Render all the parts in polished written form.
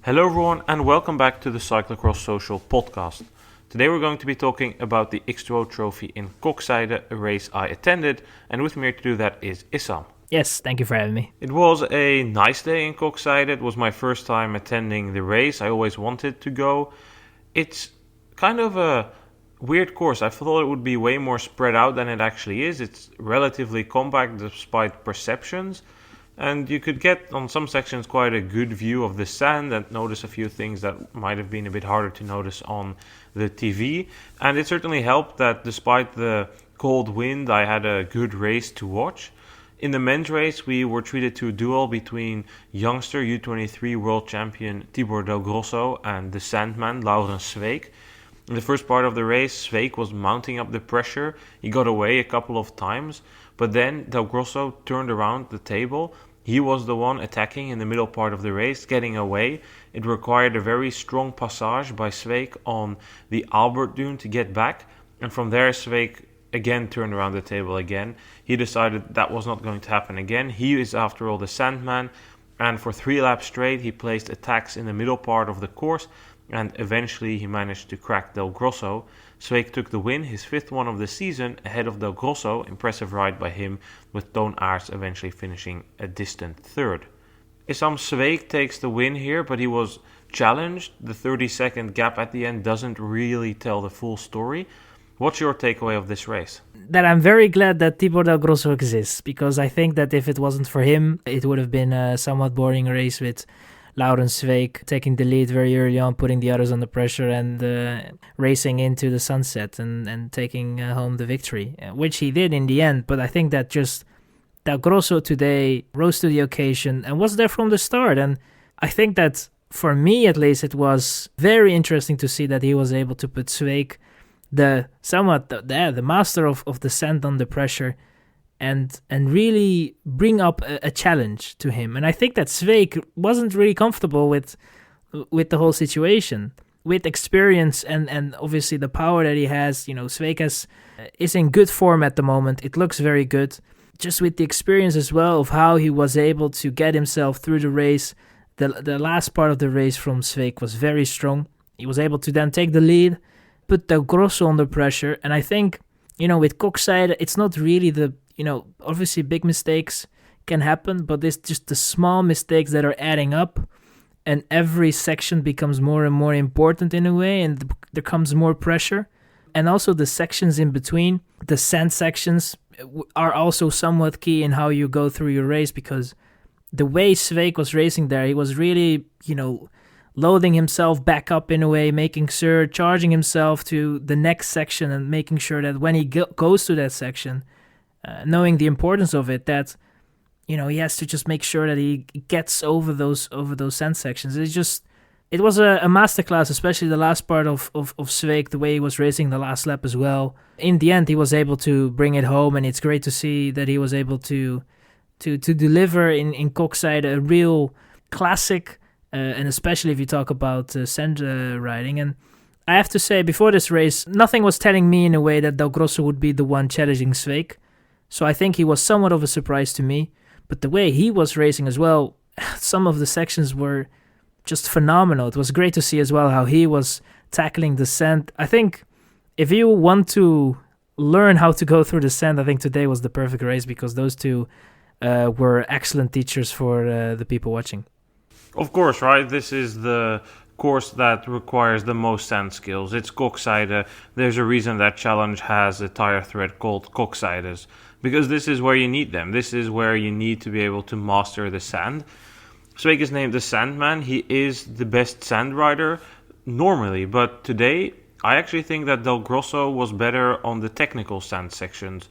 Hello everyone and welcome back to the Cyclocross Social podcast. Today we're going to be talking about the X2O trophy in Koksijde, a race I attended, and with me here to do that is Issam. Yes, thank you for having me. It was a nice day in Koksijde. It was my first time attending the race. I always wanted to go. It's kind of a weird course. I thought it would be way more spread out than it actually is. It's relatively compact despite perceptions. And you could get on some sections quite a good view of the sand and notice a few things that might have been a bit harder to notice on the TV. And it certainly helped that despite the cold wind, I had a good race to watch. In the men's race, we were treated to a duel between youngster U23 world champion Tibor Del Grosso and the Sandman Laurens Sweeck. In the first part of the race, Sweeck was mounting up the pressure. He got away a couple of times, but then Del Grosso turned around the table. He was the one attacking in the middle part of the race, getting away. It required a very strong passage by Sweeck on the Albert Dune to get back. And from there, Sweeck again turned around the table again. He decided that was not going to happen again. He is, after all, the Sandman. And for 3 laps straight, he placed attacks in the middle part of the course. And eventually, he managed to crack Del Grosso. Sweeck took the win, his 5th one of the season, ahead of Del Grosso. Impressive ride by him, with Toon Aerts eventually finishing a distant 3rd. Issam Sweeck takes the win here, but he was challenged. The 30-second gap at the end doesn't really tell the full story. What's your takeaway of this race? That I'm very glad that Tibor Del Grosso exists, because I think that if it wasn't for him, it would have been a somewhat boring race with Laurens Sweeck taking the lead very early on, putting the others under pressure and racing into the sunset and taking home the victory, which he did in the end. But I think that just Del Grosso today rose to the occasion and was there from the start. And I think that for me, at least, it was very interesting to see that he was able to put Sweeck, the master of the sand under pressure, and really bring up a challenge to him. And I think that Sweeck wasn't really comfortable with the whole situation. With experience and obviously the power that he has, Sweeck is in good form at the moment. It looks very good. Just with the experience as well of how he was able to get himself through the race. The last part of the race from Sweeck was very strong. He was able to then take the lead, put Del Grosso under pressure. And I think, with Koksijde, it's not really obviously big mistakes can happen, but it's just the small mistakes that are adding up, and every section becomes more and more important in a way, and there comes more pressure. And also the sections in between, the sand sections, are also somewhat key in how you go through your race, because the way Sweeck was racing there, he was really, loading himself back up in a way, making sure, charging himself to the next section and making sure that when he goes to that section, knowing the importance of it, that he has to just make sure that he gets over those sand sections. It was a masterclass, especially the last part of Sweeck, the way he was racing the last lap as well. In the end, he was able to bring it home, and it's great to see that he was able to deliver in Koksijde a real classic, and especially if you talk about sand riding. And I have to say, before this race, nothing was telling me in a way that Del Grosso would be the one challenging Sweeck. So I think he was somewhat of a surprise to me. But the way he was racing as well, some of the sections were just phenomenal. It was great to see as well how he was tackling the sand. I think if you want to learn how to go through the sand, I think today was the perfect race, because those two were excellent teachers for the people watching. Of course, right? This is the course that requires the most sand skills. It's Koksijde. There's a reason that challenge has a tire thread called Koksijdes, because this is where you need them. This is where you need to be able to master the sand. Sweeck is named the Sandman. He is the best sand rider normally, but today I actually think that Del Grosso was better on the technical sand sections.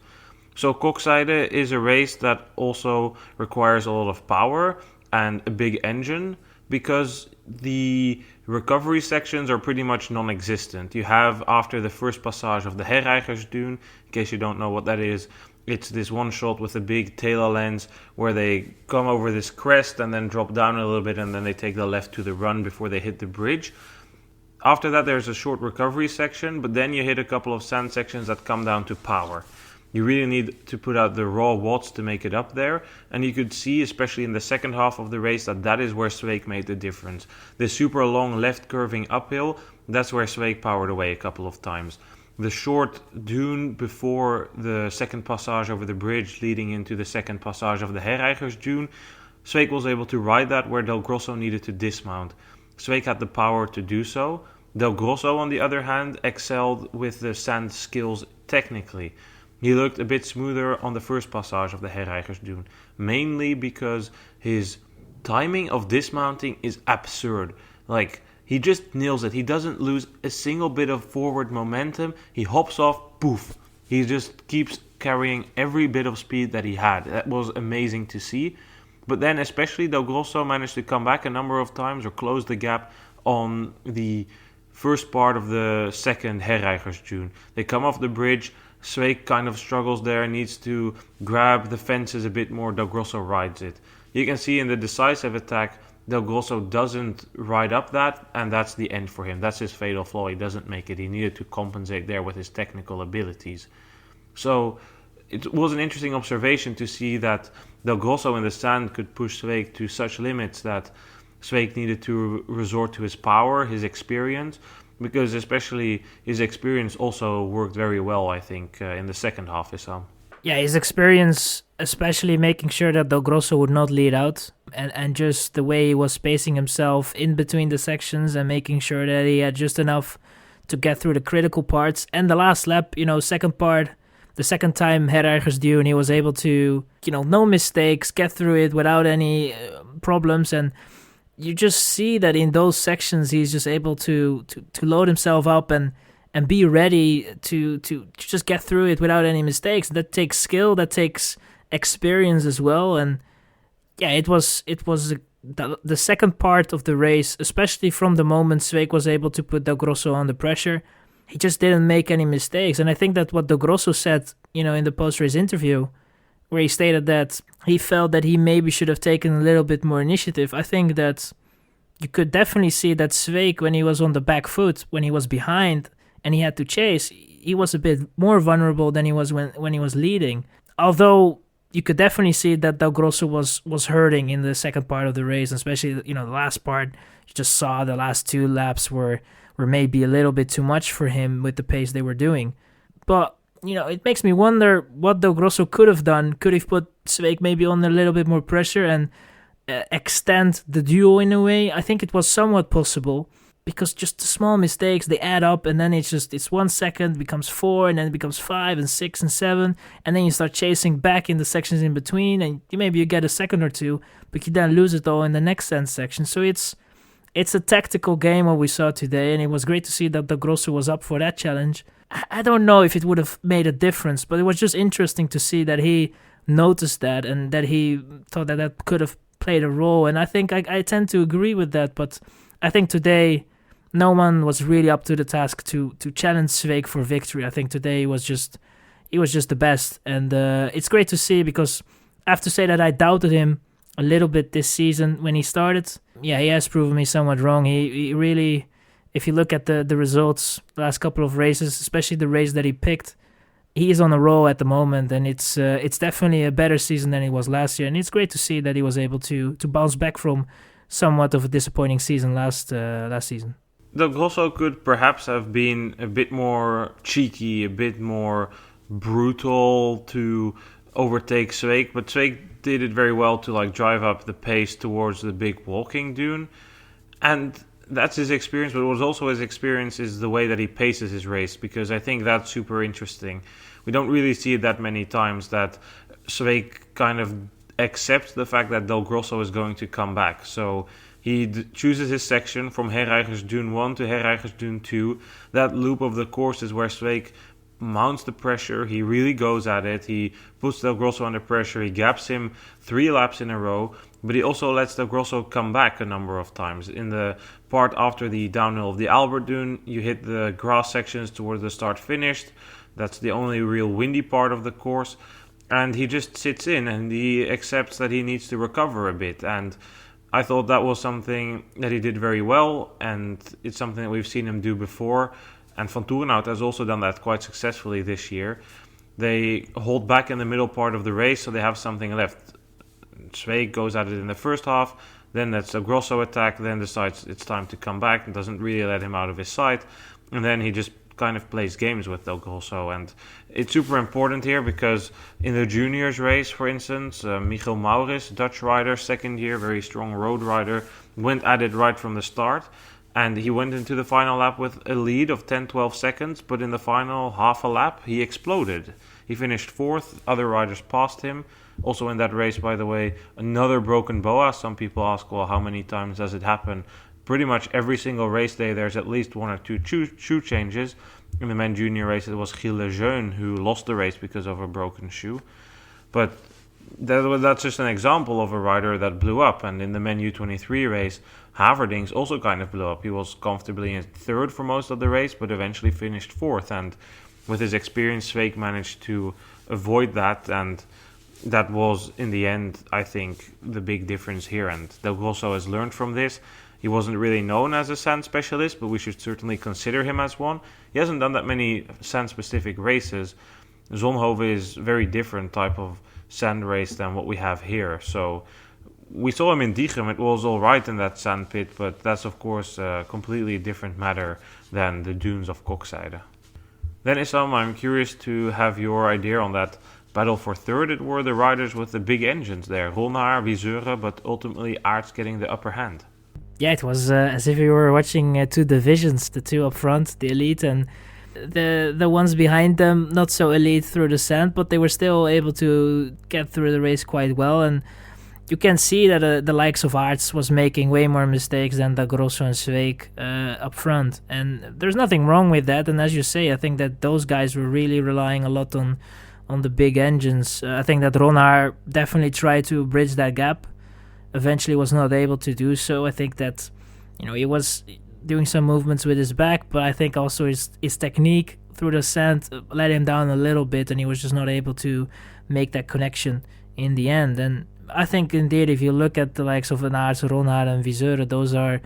So Koksijde is a race that also requires a lot of power and a big engine, because the recovery sections are pretty much non-existent. You have, after the first passage of the Herrijgersduin, in case you don't know what that is, it's this one shot with a big tailor lens where they come over this crest and then drop down a little bit, and then they take the left to the run before they hit the bridge. After that, there's a short recovery section, but then you hit a couple of sand sections that come down to power. You really need to put out the raw watts to make it up there. And you could see, especially in the second half of the race, that is where Sweeck made the difference. The super long left curving uphill, that's where Sweeck powered away a couple of times. The short dune before the second passage over the bridge leading into the second passage of the Herreigers dune, Sweeck was able to ride that where Del Grosso needed to dismount. Sweeck had the power to do so. Del Grosso, on the other hand, excelled with the sand skills technically. He looked a bit smoother on the first passage of the Herreigers dune, mainly because his timing of dismounting is absurd. Like, he just nails it. He doesn't lose a single bit of forward momentum. He hops off, poof. He just keeps carrying every bit of speed that he had. That was amazing to see. But then especially Del Grosso managed to come back a number of times or close the gap on the first part of the second Herreigers dune. They come off the bridge. Sweeck kind of struggles there, needs to grab the fences a bit more. Del Grosso rides it. You can see in the decisive attack, Del Grosso doesn't ride up that, and that's the end for him. That's his fatal flaw. He doesn't make it. He needed to compensate there with his technical abilities. So it was an interesting observation to see that Del Grosso in the sand could push Sweeck to such limits that Sweeck needed to resort to his power, his experience, because especially his experience also worked very well, I think, in the second half, Issam. Yeah, his experience, especially making sure that Del Grosso would not lead out, and just the way he was spacing himself in between the sections and making sure that he had just enough to get through the critical parts. And the last lap, second part, the second time Herreigers dune, he was able to, no mistakes, get through it without any problems. And you just see that in those sections, he's just able to load himself up and be ready to just get through it without any mistakes. That takes skill, that takes experience as well. And yeah, it was the second part of the race, especially from the moment Sweeck was able to put Del Grosso under pressure. He just didn't make any mistakes. And I think that what Del Grosso said, in the post-race interview, where he stated that he felt that he maybe should have taken a little bit more initiative. I think that you could definitely see that Sweeck, when he was on the back foot, when he was behind and he had to chase, he was a bit more vulnerable than he was when he was leading. Although you could definitely see that Del Grosso was hurting in the second part of the race, especially the last part. You just saw the last two laps were maybe a little bit too much for him with the pace they were doing. But it makes me wonder what Del Grosso could have done. Could he put Sweeck maybe on a little bit more pressure and extend the duo in a way? I think it was somewhat possible, because just the small mistakes, they add up, and then it's 1 second, becomes 4, and then it becomes 5 and 6 and 7, and then you start chasing back in the sections in between, and maybe you get a second or two, but you then lose it all in the next end section. So it's a tactical game what we saw today, and it was great to see that Del Grosso was up for that challenge. I don't know if it would have made a difference, but it was just interesting to see that he noticed that and that he thought that could have played a role. And I think I tend to agree with that, but I think today no one was really up to the task to challenge Sweeck for victory. I think today he was just the best, and it's great to see, because I have to say that I doubted him a little bit this season when he started. Yeah, he has proven me somewhat wrong. He really, if you look at the results, the last couple of races, especially the race that he picked, he is on a roll at the moment, and it's definitely a better season than it was last year. And it's great to see that he was able to bounce back from somewhat of a disappointing season last season. Del Grosso could perhaps have been a bit more cheeky, a bit more brutal to overtake Sweeck, but Sweeck did it very well to drive up the pace towards the big walking dune, and that's his experience. But what was also his experience is the way that he paces his race, because I think that's super interesting. We don't really see it that many times that Sweeck kind of accepts the fact that Del Grosso is going to come back. So he chooses his section from Herreigers dune 1 to Herreigers dune 2. That loop of the course is where Sweeck mounts the pressure. He really goes at it. He puts Del Grosso under pressure. He gaps him 3 laps in a row, but he also lets Del Grosso come back a number of times. In the part after the downhill of the Albert Dune, you hit the grass sections towards the start finished. That's the only real windy part of the course, and he just sits in and he accepts that he needs to recover a bit. And I thought that was something that he did very well, and it's something that we've seen him do before. And Van Toerenhout has also done that quite successfully this year. They hold back in the middle part of the race, so they have something left. Sweeck goes at it in the first half, then that's a Grosso attack, then decides it's time to come back and doesn't really let him out of his sight. And then he just kind of plays games with Del Grosso. And it's super important here because in the juniors race, for instance, Michiel Maurits, Dutch rider, second year, very strong road rider, went at it right from the start. And he went into the final lap with a lead of 10-12 seconds, but in the final half a lap, he exploded. He finished fourth, other riders passed him. Also in that race, by the way, another broken boa. Some people ask, well, how many times does it happen? Pretty much every single race day, there's at least one or two shoe changes. In the men junior race, it was Gilles Lejeune who lost the race because of a broken shoe. But that's just an example of a rider that blew up. And in the men U23 race, Haverdings also kind of blew up. He was comfortably in third for most of the race, but eventually finished fourth. And with his experience, Sweeck managed to avoid that. And that was, in the end, I think, the big difference here. And Del Grosso has learned from this. He wasn't really known as a sand specialist, but we should certainly consider him as one. He hasn't done that many sand-specific races. Zonhoven is a very different type of sand race than what we have here. So we saw him in Diegem. It was all right in that sand pit, but that's, of course, a completely different matter than the dunes of Koksijde. Then, Issam, I'm curious to have your idea on that battle for third. It were the riders with the big engines there, Ronhaar, Wiesure, but ultimately Aerts getting the upper hand. Yeah, it was as if you were watching two divisions, the two up front, the elite, and the ones behind them, not so elite through the sand, but they were still able to get through the race quite well. And you can see that the likes of Aerts was making way more mistakes than Del Grosso and Sweeck up front. And there's nothing wrong with that. And as you say, I think that those guys were really relying a lot on the big engines. I think that Ronhaar definitely tried to bridge that gap. Eventually was not able to do so. I think that, he was doing some movements with his back, but I think also his technique through the sand let him down a little bit, and he was just not able to make that connection in the end. And I think indeed, if you look at the likes of Aerts, Ronhaar and Wiesure, those are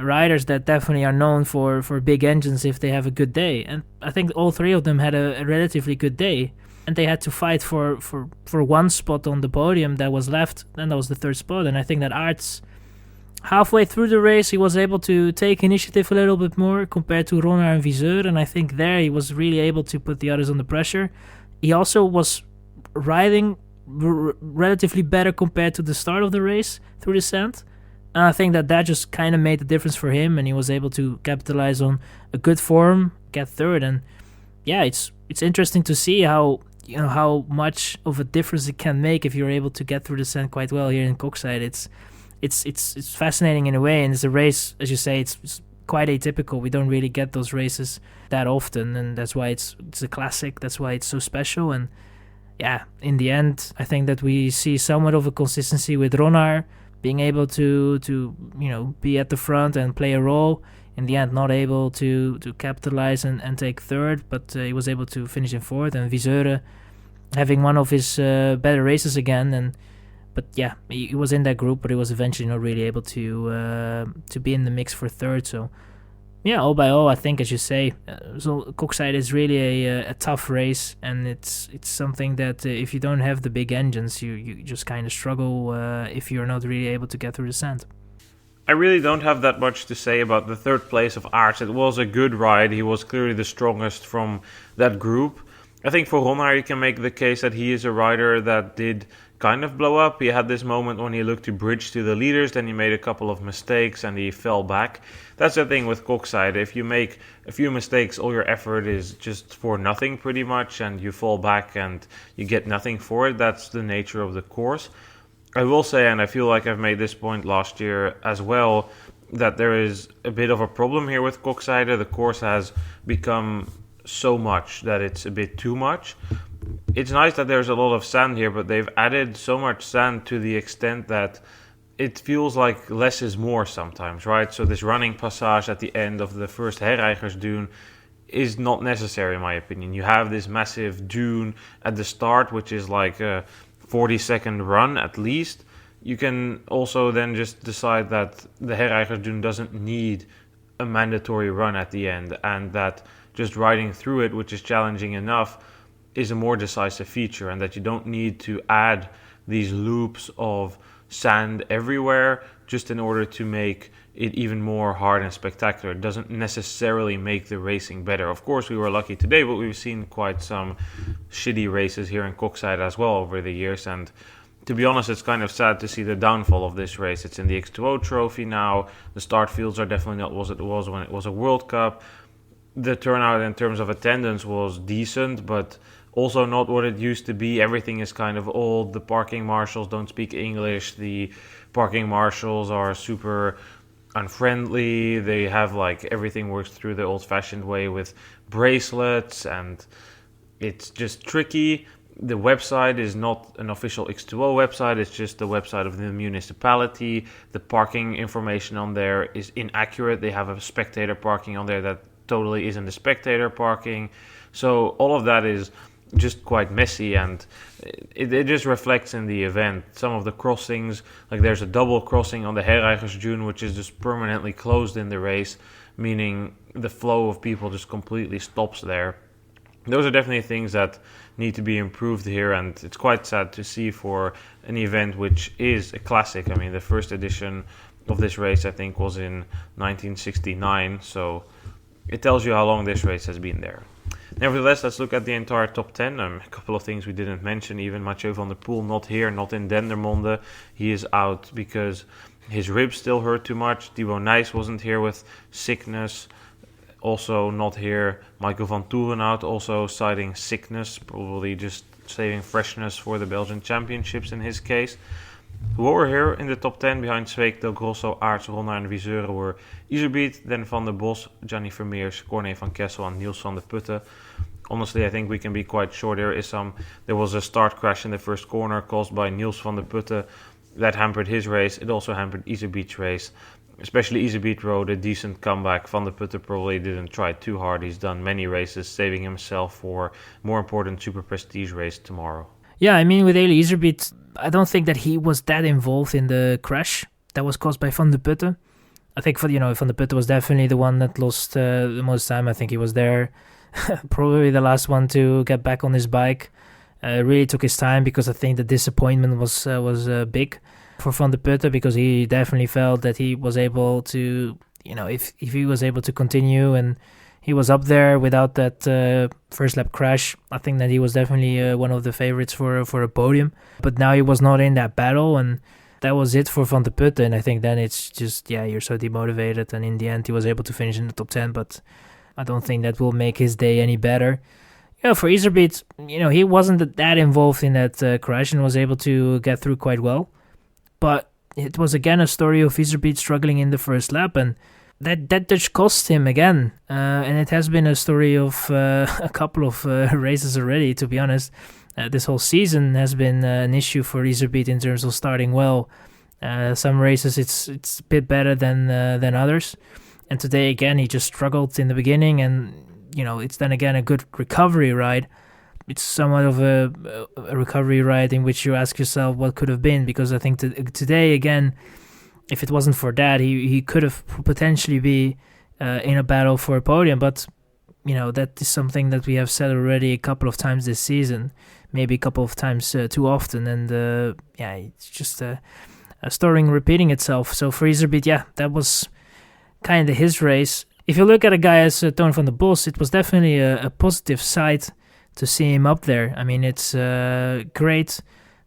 riders that definitely are known for big engines if they have a good day. And I think all three of them had a relatively good day. And they had to fight for one spot on the podium that was left, and that was the third spot. And I think that Aerts, halfway through the race, he was able to take initiative a little bit more compared to Ronhaar and Wiesure, and I think there he was really able to put the others under pressure. He also was riding relatively better compared to the start of the race through the sand, and I think that just kind of made the difference for him, and he was able to capitalize on a good form, get third. And yeah, it's interesting to see how much of a difference it can make if you're able to get through the sand quite well here in Koksijde. It's fascinating in a way, and it's a race, as you say, it's quite atypical. We don't really get those races that often, and that's why it's a classic. That's why it's so special. And yeah, in the end, I think that we see somewhat of a consistency with Ronhaar being able to be at the front and play a role. In the end, not able to capitalize and take third, but he was able to finish in fourth. And Wiesure having one of his better races again. But yeah, he was in that group, but he was eventually not really able to be in the mix for third. So yeah, all by all, I think, as you say, Koksijde is really a tough race, and it's something that if you don't have the big engines, you just kind of struggle if you're not really able to get through the sand. I really don't have that much to say about the third place of Aerts. It was a good ride. He was clearly the strongest from that group. I think for Ronhaar, you can make the case that he is a rider that did kind of blow up. He had this moment when he looked to bridge to the leaders, then he made a couple of mistakes and he fell back. That's the thing with Koksijde. If you make a few mistakes, all your effort is just for nothing pretty much, and you fall back and you get nothing for it. That's the nature of the course. I will say, and I feel like I've made this point last year as well, that there is a bit of a problem here with Koksijde. The course has become so much that it's a bit too much. It's nice that there's a lot of sand here, but they've added so much sand to the extent that it feels like less is more sometimes, right? So this running passage at the end of the first Herrijgersdune is not necessary, in my opinion. You have this massive dune at the start, which is like a 40-second run at least. You can also then just decide that the Herrijgersdune doesn't need a mandatory run at the end, and that just riding through it, which is challenging enough, is a more decisive feature, and that you don't need to add these loops of sand everywhere just in order to make it even more hard and spectacular. It doesn't necessarily make the racing better. Of course, we were lucky today, but we've seen quite some shitty races here in Koksijde as well over the years, and to be honest, it's kind of sad to see the downfall of this race. It's in the X2O trophy now. The start fields are definitely not what it was when it was a World Cup. The turnout in terms of attendance was decent, but also not what it used to be. Everything is kind of old. The parking marshals don't speak English. The parking marshals are super unfriendly. They have everything works through the old-fashioned way with bracelets, and it's just tricky. The website is not an official X2O website, it's just the website of the municipality. The parking information on there is inaccurate. They have a spectator parking on there that totally isn't the spectator parking. So all of that is just quite messy, and it just reflects in the event. Some of the crossings, there's a double crossing on the Herrijgersduin, which is just permanently closed in the race, meaning the flow of people just completely stops there. Those are definitely things that need to be improved here, and it's quite sad to see for an event which is a classic. I mean, the first edition of this race, I think, was in 1969, so it tells you how long this race has been there. Nevertheless, let's look at the entire top 10. A couple of things we didn't mention, even Mathieu van der Poel not here, not in Dendermonde. He is out because his ribs still hurt too much. Thibaut Nys wasn't here with sickness. Also not here, Michael van Toeren out, also citing sickness, probably just saving freshness for the Belgian Championships in his case. Who were here in the top 10 behind Sweeck, Del Grosso, Aerts, Ronnaar and Viseuren were Iserbyt, then Van der Bos, Gianni Vermeers, Corné van Kessel and Niels van der Putte. Honestly, I think we can be quite short here. Issam, there was a start crash in the first corner caused by Niels van der Putte. That hampered his race. It also hampered Iserbyt's race. Especially Iserbyt rode a decent comeback. Van der Putte probably didn't try too hard. He's done many races, saving himself for more important super prestige race tomorrow. Yeah, I mean, with Eli Iserbyt, I don't think that he was that involved in the crash that was caused by Van der Putte. I think Van der Putte was definitely the one that lost the most time. I think he was there, probably the last one to get back on his bike. Really took his time because I think the disappointment was big for Van der Putte, because he definitely felt that he was able to, if he was able to continue and he was up there without that first lap crash, I think that he was definitely one of the favorites for a podium. But now he was not in that battle, and that was it for Van der Putte. And I think then it's just, you're so demotivated. And in the end, he was able to finish in the top 10, but I don't think that will make his day any better. For Iserbyt, he wasn't that involved in that crash and was able to get through quite well. But it was again a story of Iserbyt struggling in the first lap, and that just cost him again. And it has been a story of a couple of races already, to be honest. This whole season has been an issue for Iserbyt in terms of starting well. Some races it's a bit better than others. And today again he just struggled in the beginning, and it's then again a good recovery ride. It's somewhat of a recovery ride in which you ask yourself what could have been, because I think today again, if it wasn't for that, he could have potentially be in a battle for a podium. But that is something that we have said already a couple of times this season, maybe a couple of times too often, and it's just a story repeating itself. So for Iserbyt, that was kind of his race. If you look at a guy as Toon van der Bos, it was definitely a positive side to see him up there. I mean, it's great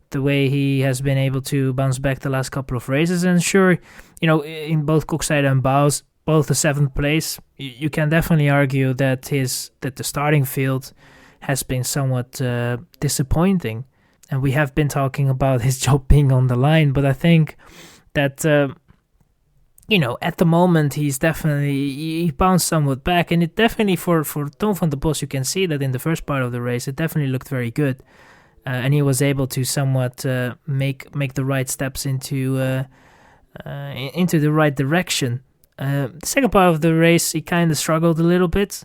the way he has been able to bounce back the last couple of races. And sure, in both Koksijde and Bouws, both the 7th place, you can definitely argue that the starting field has been somewhat disappointing. And we have been talking about his job being on the line, but I think that at the moment he bounced somewhat back, and it definitely for Toon van der Bos, you can see that in the first part of the race it definitely looked very good, and he was able to somewhat make the right steps into the right direction. The second part of the race he kind of struggled a little bit,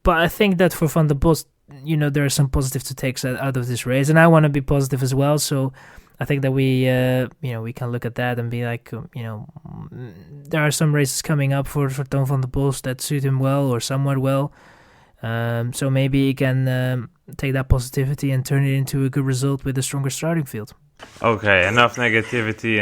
but I think that for Van der Bos, there are some positive to take out of this race, and I want to be positive as well. So I think that we can look at that and be like, there are some races coming up for Toon van der Bos that suit him well or somewhat well. So maybe he can take that positivity and turn it into a good result with a stronger starting field. Okay, enough negativity.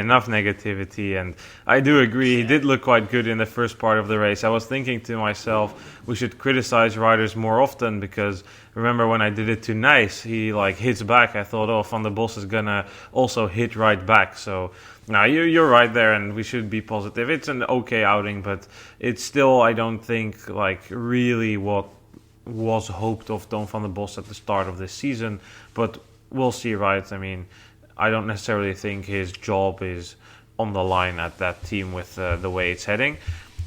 And I do agree, he did look quite good in the first part of the race. I was thinking to myself, we should criticize riders more often, because remember when I did it to Nice, he like hits back. I thought, oh, Van der Bos is gonna also hit right back. So now you're right there, and we should be positive. It's an okay outing, but it's still, I don't think, like really what was hoped of Toon van der Bos at the start of this season. But we'll see, right? I mean, I don't necessarily think his job is on the line at that team with the way it's heading.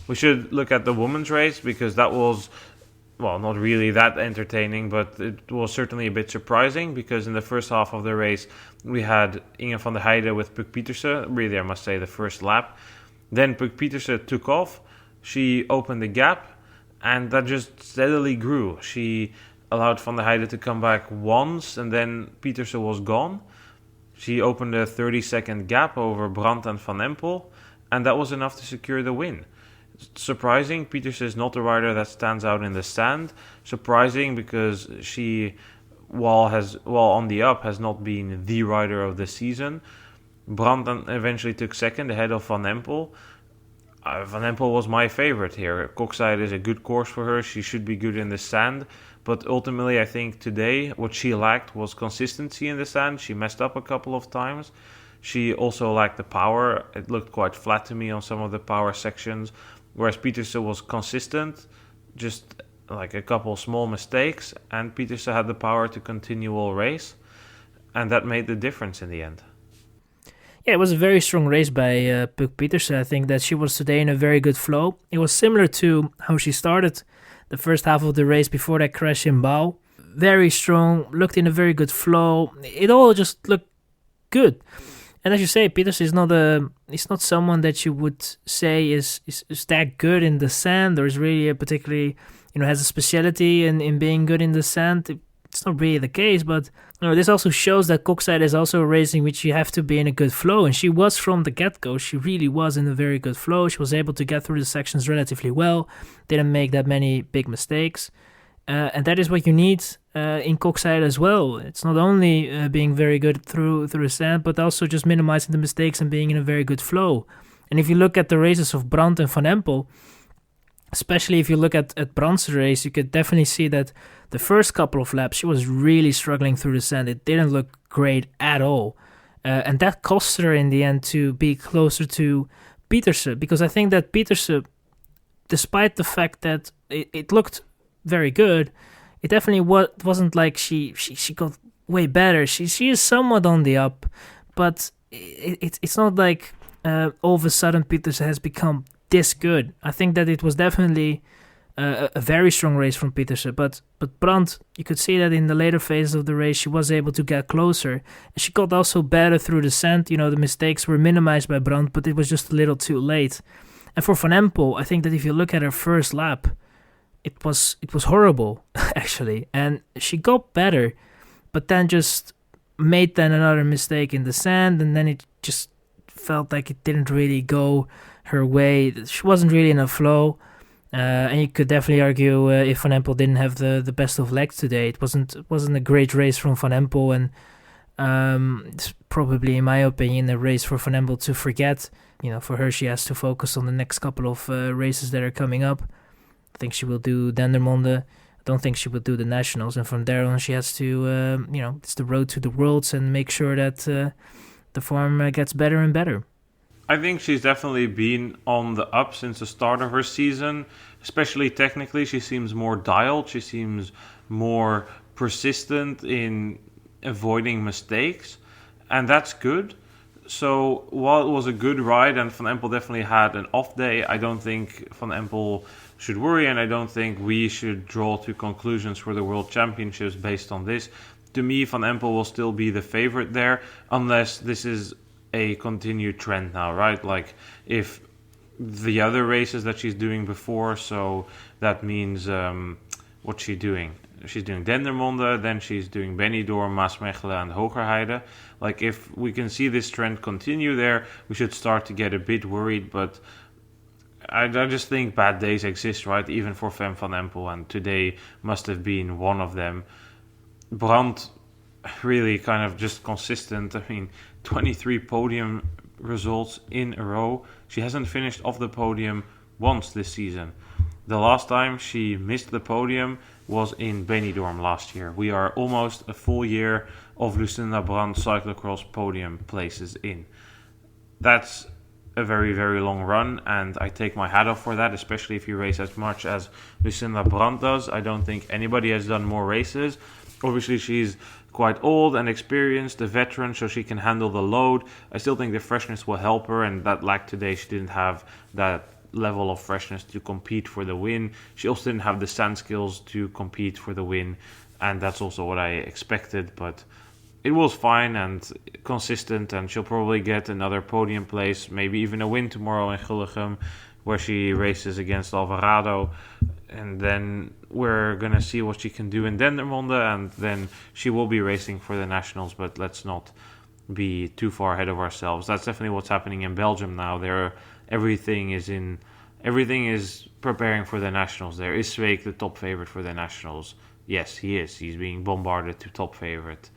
We should look at the women's race, because that was, well, not really that entertaining, but it was certainly a bit surprising, because in the first half of the race we had Inge van der Heijden with Puck Pieterse, really I must say the first lap. Then Puck Pieterse took off, she opened the gap, and that just steadily grew. She allowed Van der Heijden to come back once, and then Pieterse was gone. She opened a 30-second gap over Brandt and Van Empel, and that was enough to secure the win. Surprising, Pieterse is not a rider that stands out in the sand. Surprising because she, while on the up, has not been the rider of the season. Brandt eventually took second ahead of Van Empel. Van Empel was my favorite here. Koksijde is a good course for her. She should be good in the sand. But ultimately, I think today what she lacked was consistency in the sand. She messed up a couple of times. She also lacked the power. It looked quite flat to me on some of the power sections. Whereas Pieterse was consistent, just like a couple small mistakes. And Pieterse had the power to continue all race. And that made the difference in the end. Yeah, it was a very strong race by Puck Pieterse. I think that she was today in a very good flow. It was similar to how she started the first half of the race before that crash in Bouw. Very strong, looked in a very good flow. It all just looked good. And as you say, Pieterse is not someone that you would say is that good in the sand, or is really a particularly, has a speciality in being good in the sand. It's not really the case, but this also shows that Koksijde is also a race in which you have to be in a good flow, and she was from the get-go. She really was in a very good flow. She was able to get through the sections relatively well, didn't make that many big mistakes, and that is what you need in Koksijde as well. It's not only being very good through the sand, but also just minimizing the mistakes and being in a very good flow. And if you look at the races of Brandt and Van Empel, especially if you look at Brandt's race, you could definitely see that the first couple of laps, she was really struggling through the sand. It didn't look great at all. And that cost her in the end to be closer to Pieterse, because I think that Pieterse, despite the fact that it looked very good, it definitely wasn't like she got way better. She is somewhat on the up, but it's not like all of a sudden Pieterse has become this good. I think that it was definitely a very strong race from Pieterse, but Brandt, you could see that in the later phases of the race she was able to get closer, and she got also better through the sand. The mistakes were minimized by Brandt, but it was just a little too late. And for Van Empel, I think that if you look at her first lap, it was horrible actually, and she got better, but then just made another mistake in the sand, and then it just felt like it didn't really go her way. She wasn't really in a flow, and you could definitely argue if Van Empel didn't have the best of legs today. It wasn't a great race from Van Empel, and it's probably, in my opinion, a race for Van Empel to forget. For her, she has to focus on the next couple of races that are coming up. I think she will do Dendermonde. I don't think she will do the Nationals, and from there on she has to, it's the road to the Worlds, and make sure that the form gets better and better. I think she's definitely been on the up since the start of her season, especially technically. She seems more dialed, she seems more persistent in avoiding mistakes, and that's good. So while it was a good ride and Van Empel definitely had an off day, I don't think Van Empel should worry, and I don't think we should draw to conclusions for the World Championships based on this. To me, Van Empel will still be the favorite there, unless this is a continued trend now, right? Like if the other races that she's doing before, so that means what's she doing? She's doing Dendermonde, then she's doing Benidorm, Maasmechelen and Hogerheide. Like if we can see this trend continue there, we should start to get a bit worried, but I just think bad days exist, right? Even for Fem van Empel, and today must have been one of them. Brandt, really kind of just consistent. I mean, 23 podium results in a row. She hasn't finished off the podium once this season. The last time she missed the podium was in Benidorm last year. We are almost a full year of Lucinda Brandt cyclocross podium places in. That's a very, very long run, and I take my hat off for that, especially if you race as much as Lucinda Brandt does. I don't think anybody has done more races. Obviously, she's quite old and experienced, a veteran, so she can handle the load. I still think the freshness will help her, and that lack today, she didn't have that level of freshness to compete for the win. She also didn't have the sand skills to compete for the win, and that's also what I expected, but it was fine and consistent, and she'll probably get another podium place, maybe even a win tomorrow in Gullegem, where she races against Alvarado. And then we're going to see what she can do in Dendermonde, and then she will be racing for the Nationals, but let's not be too far ahead of ourselves. That's definitely what's happening in Belgium now. Everything is preparing for the Nationals. There is Sweeck the top favorite for the Nationals. Yes, he is. He's being bombarded to top favorite.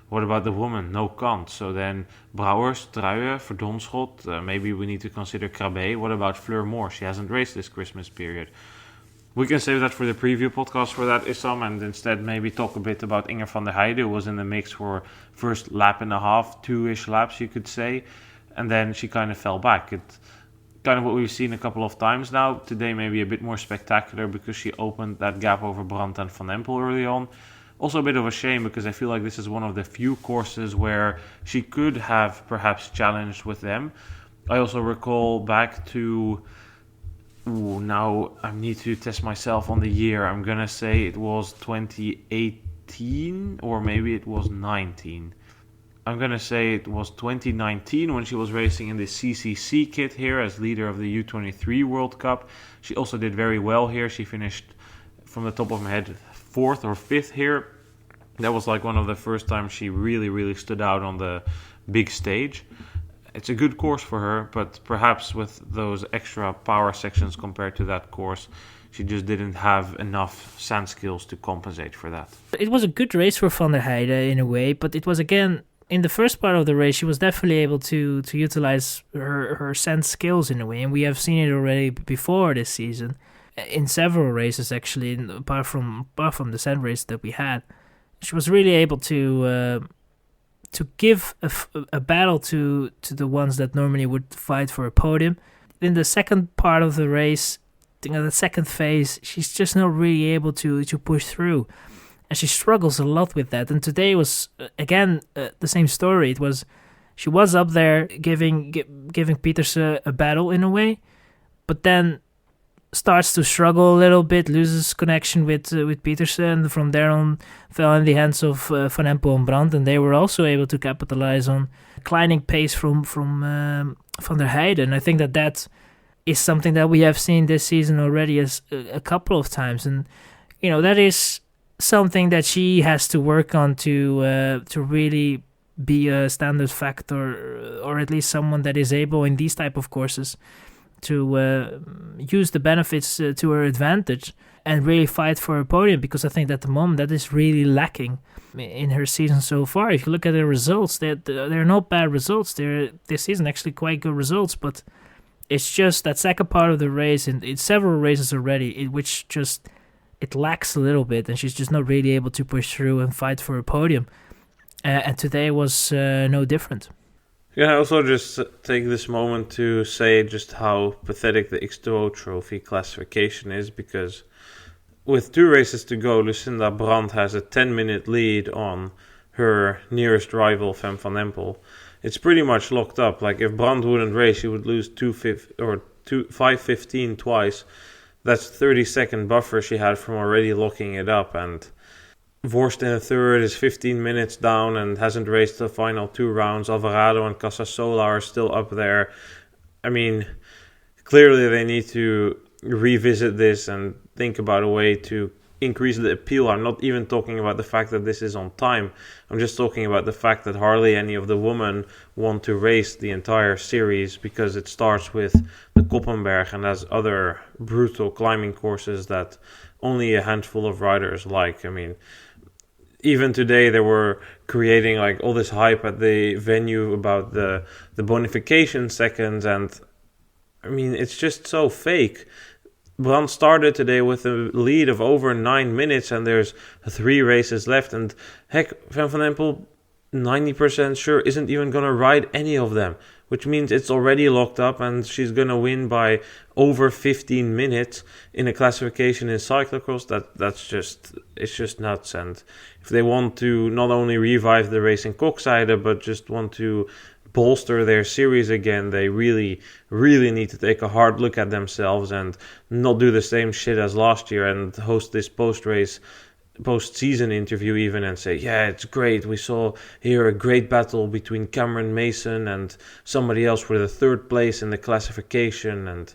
What about the woman? No Kant. So then Brouwers, Truije, Verdonschot. Maybe we need to consider Krabbe. What about Fleur Moore? She hasn't raced this Christmas period. We can save that for the preview podcast for that, Issam, and instead maybe talk a bit about Inger van der Heijden, who was in the mix for first lap and a half, 2-ish laps, you could say. And then she kind of fell back. It's kind of what we've seen a couple of times now. Today maybe a bit more spectacular because she opened that gap over Brandt and Van Empel early on. Also a bit of a shame because I feel like this is one of the few courses where she could have perhaps challenged with them. I also recall back to... now I need to test myself on the year. I'm going to say it was 2018 or maybe it was 19. I'm going to say it was 2019 when she was racing in the CCC kit here as leader of the U23 World Cup. She also did very well here. She finished, from the top of my head, 4th or 5th here. That was like one of the first times she really stood out on the big stage. It's a good course for her, but perhaps with those extra power sections compared to that course, she just didn't have enough sand skills to compensate for that. It was a good race for Van der Heijden in a way, but it was again, in the first part of the race, she was definitely able to utilize her sand skills in a way, and we have seen it already before this season, in several races actually, apart from the sand race that we had. She was really able to give a battle to the ones that normally would fight for a podium. In the second part of the race, the second phase, she's just not really able to push through. And she struggles a lot with that. And today was, again, the same story. She was up there giving Pieterse a battle in a way, but then starts to struggle a little bit, loses connection with Pieterse, and from there on fell in the hands of Van Empel and Brandt, and they were also able to capitalize on declining pace from Van der Heijden. And I think that is something that we have seen this season already as a couple of times, and that is something that she has to work on to really be a standard factor, or at least someone that is able in these type of courses to use the benefits to her advantage and really fight for a podium, because I think at the moment that is really lacking in her season so far. If you look at her results, they're not bad results. They're this season actually quite good results, but it's just that second part of the race, and in several races already, which just it lacks a little bit, and she's just not really able to push through and fight for a podium. And today was no different. Yeah, I also just take this moment to say just how pathetic the X2O trophy classification is, because with 2 races to go, Lucinda Brandt has a 10-minute lead on her nearest rival, Fem van Empel. It's pretty much locked up. Like, if Brandt wouldn't race, she would lose 5:15 twice. That's 30-second buffer she had from already locking it up, and Vorst in the third is 15 minutes down and hasn't raced the final 2 rounds. Alvarado and Casasola are still up there. I mean, clearly they need to revisit this and think about a way to increase the appeal. I'm not even talking about the fact that this is on time. I'm just talking about the fact that hardly any of the women want to race the entire series, because it starts with the Koppenberg and has other brutal climbing courses that only a handful of riders like. I mean, even today they were creating like all this hype at the venue about the bonification seconds, and I mean, it's just so fake. Brand started today with a lead of over 9 minutes, and there's 3 races left. And heck, Van Empel, 90% sure, isn't even going to ride any of them, which means it's already locked up, and she's going to win by over 15 minutes in a classification in cyclocross. It's just nuts. And if they want to not only revive the race in Koksijde, but just want to bolster their series again, they really, really need to take a hard look at themselves and not do the same shit as last year and host this post-season interview even and say, yeah, it's great. We saw here a great battle between Cameron Mason and somebody else for the 3rd place in the classification and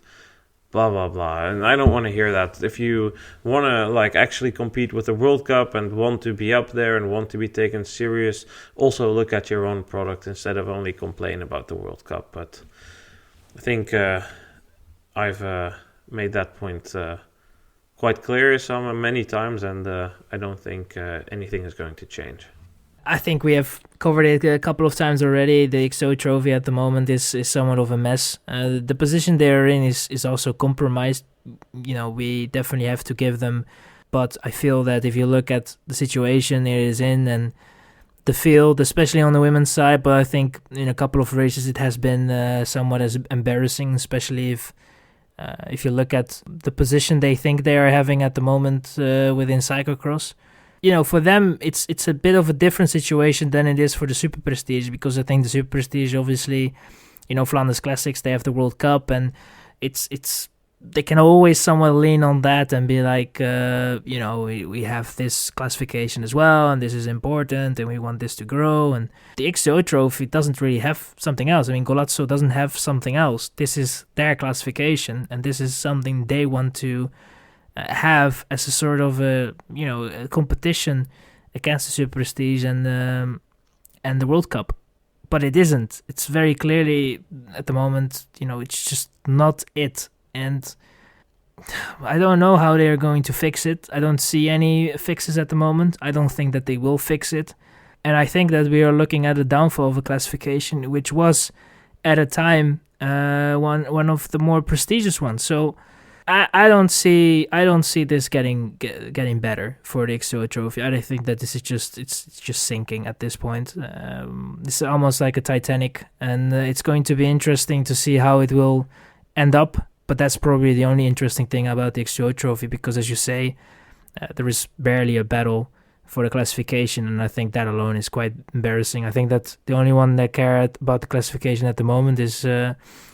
blah, blah, blah. And I don't want to hear that. If you want to like actually compete with the World Cup and want to be up there and want to be taken serious, also look at your own product instead of only complain about the World Cup. But I think I've made that point quite clear many times, and I don't think anything is going to change. I think we have covered it a couple of times already. The X2O trophy at the moment is somewhat of a mess. The position they're in is also compromised. You know, we definitely have to give them. But I feel that if you look at the situation it is in and the field, especially on the women's side, but I think in a couple of races it has been somewhat as embarrassing, especially if you look at the position they think they are having at the moment within cyclocross. You know, for them, it's a bit of a different situation than it is for the Super Prestige, because I think the Super Prestige, obviously, you know, Flanders Classics, they have the World Cup, and it's they can always somewhat lean on that and be like, you know, we have this classification as well, and this is important, and we want this to grow. And the X2O trophy doesn't really have something else. I mean, Golazzo doesn't have something else. This is their classification, and this is something they want to have as a sort of a competition against the Super Prestige and the World Cup, but it isn't. It's very clearly at the moment, you know, it's just not it, and I don't know how they are going to fix it. I don't see any fixes at the moment. I don't think that they will fix it, and I think that we are looking at a downfall of a classification which was at a time one of the more prestigious ones. So I don't see this getting better for the X2O trophy. I think that this is just sinking at this point. It's almost like a Titanic, and it's going to be interesting to see how it will end up. But that's probably the only interesting thing about the X2O trophy, because as you say, there is barely a battle for the classification, and I think that alone is quite embarrassing. I think that the only one that cared about the classification at the moment is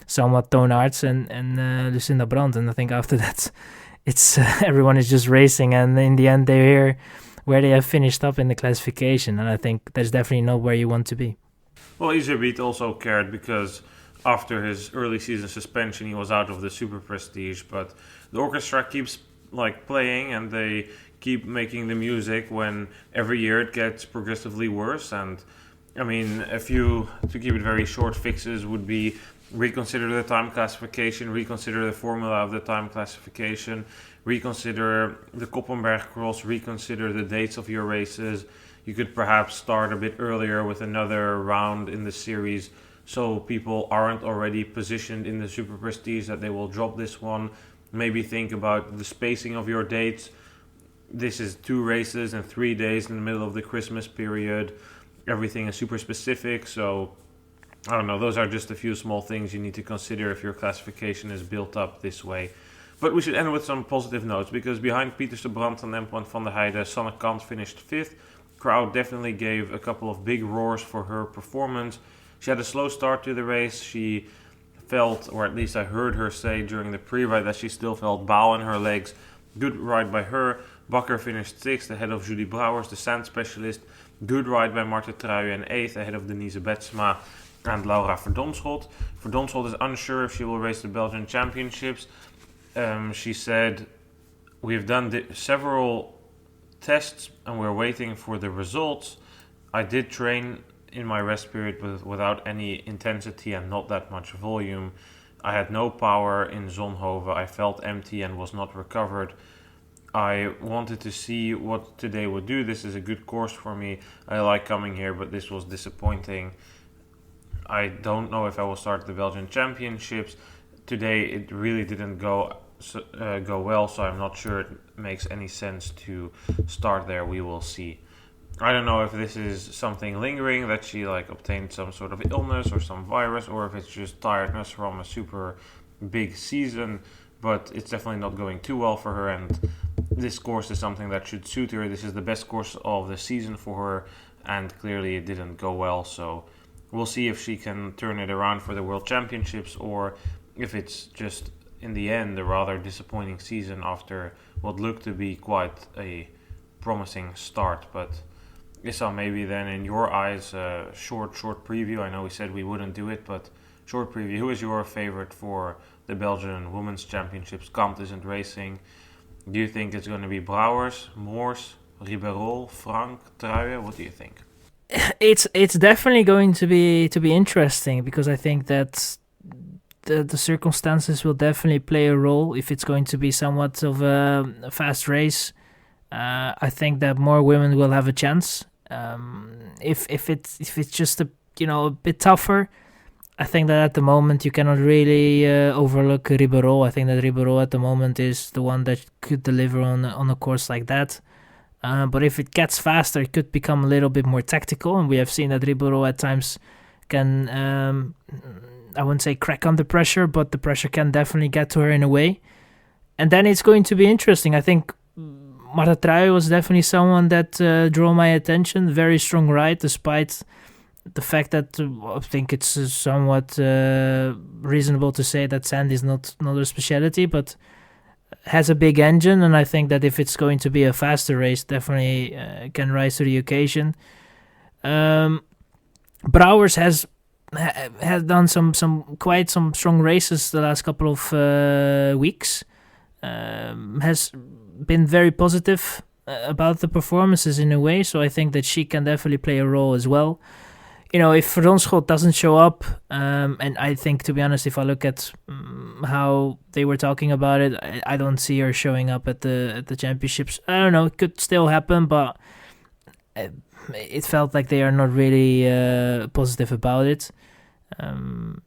somewhat Toon Aerts and Lucinda Brandt, and I think after that it's everyone is just racing, and in the end they're here where they have finished up in the classification, and I think that's definitely not where you want to be. Well, Iserbeet also cared because after his early season suspension he was out of the Super Prestige, but the orchestra keeps like playing and they keep making the music when every year it gets progressively worse. And I mean, to keep it very short, fixes would be reconsider the time classification, reconsider the formula of the time classification, reconsider the Koppenberg cross, reconsider the dates of your races. You could perhaps start a bit earlier with another round in the series so people aren't already positioned in the Super Prestige that they will drop this one. Maybe think about the spacing of your dates. This is 2 races and 3 days in the middle of the Christmas period. Everything is super specific, so I don't know, those are just a few small things you need to consider if your classification is built up this way. But we should end with some positive notes, because behind Pieterse, Brandt and Empel and Van der Heijden, Sanne Kant finished 5th. Crowd definitely gave a couple of big roars for her performance. She had a slow start to the race. She felt, or at least I heard her say during the pre-ride, that she still felt bow in her legs. Good ride by her. Bakker finished 6th ahead of Julie Brouwers, the sand specialist. Good ride by Marta Truijen 8th ahead of Denise Betsma and Laura Verdonschot. Verdonschot is unsure if she will race the Belgian Championships. She said, we've done several tests and we're waiting for the results. I did train in my rest period without any intensity and not that much volume. I had no power in Zonhoven. I felt empty and was not recovered. I wanted to see what today would do. This is a good course for me. I like coming here, but this was disappointing. I don't know if I will start the Belgian Championships. Today it really didn't go well, so I'm not sure it makes any sense to start there. We will see. I don't know if this is something lingering, that she obtained some sort of illness or some virus, or if it's just tiredness from a super big season, but it's definitely not going too well for her, and this course is something that should suit her. This is the best course of the season for her, and clearly it didn't go well, so we'll see if she can turn it around for the World Championships, or if it's just, in the end, a rather disappointing season after what looked to be quite a promising start. But Issam, maybe then in your eyes, short preview. I know we said we wouldn't do it, but short preview. Who is your favorite for the Belgian Women's Championships? Kant isn't racing. Do you think it's going to be Brouwers, Moors, Ribeirol, Frank, Truije? What do you think? It's definitely going to be interesting, because I think that the circumstances will definitely play a role. If it's going to be somewhat of a fast race, I think that more women will have a chance. If it's just a bit tougher, I think that at the moment you cannot really overlook Ribeirol. I think that Ribeirol at the moment is the one that could deliver on a course like that. But if it gets faster, it could become a little bit more tactical, and we have seen that Ribeirol at times can, I wouldn't say crack under pressure, but the pressure can definitely get to her in a way. And then it's going to be interesting. I think Marta Truije was definitely someone that drew my attention. Very strong ride, despite the fact that I think it's somewhat reasonable to say that sand is not her specialty, but has a big engine, and I think that if it's going to be a faster race, definitely can rise to the occasion. Brouwers has done some strong races the last couple of weeks. Has been very positive about the performances in a way, so I think that she can definitely play a role as well. If Ronschot doesn't show up, and I think, to be honest, if I look at how they were talking about it, I don't see her showing up at the championships. I don't know, it could still happen, but it felt like they are not really positive about it.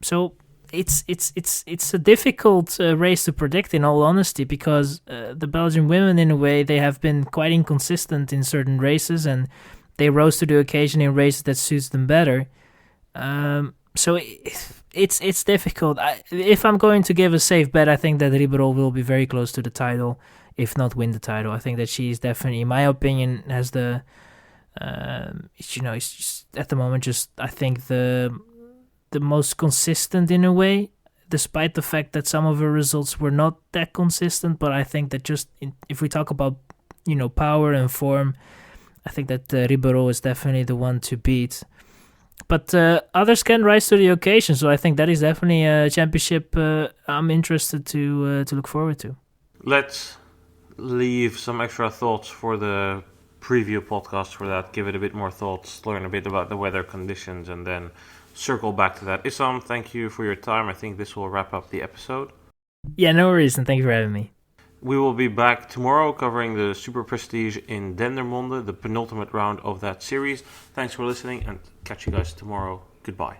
So it's a difficult race to predict, in all honesty, because the Belgian women, in a way, they have been quite inconsistent in certain races, and they rose to the occasion in races that suits them better. So it's difficult. If I'm going to give a safe bet, I think that Ribeirol will be very close to the title, if not win the title. I think that she is definitely, in my opinion, has the it's just, at the moment, just I think the most consistent in a way, despite the fact that some of her results were not that consistent. But I think that if we talk about power and form, I think that Ribeirol is definitely the one to beat. But others can rise to the occasion, so I think that is definitely a championship I'm interested to look forward to. Let's leave some extra thoughts for the preview podcast for that, give it a bit more thoughts, learn a bit about the weather conditions, and then circle back to that. Issam, thank you for your time. I think this will wrap up the episode. Yeah, no worries, and thank you for having me. We will be back tomorrow covering the Super Prestige in Dendermonde, the penultimate round of that series. Thanks for listening, and catch you guys tomorrow. Goodbye.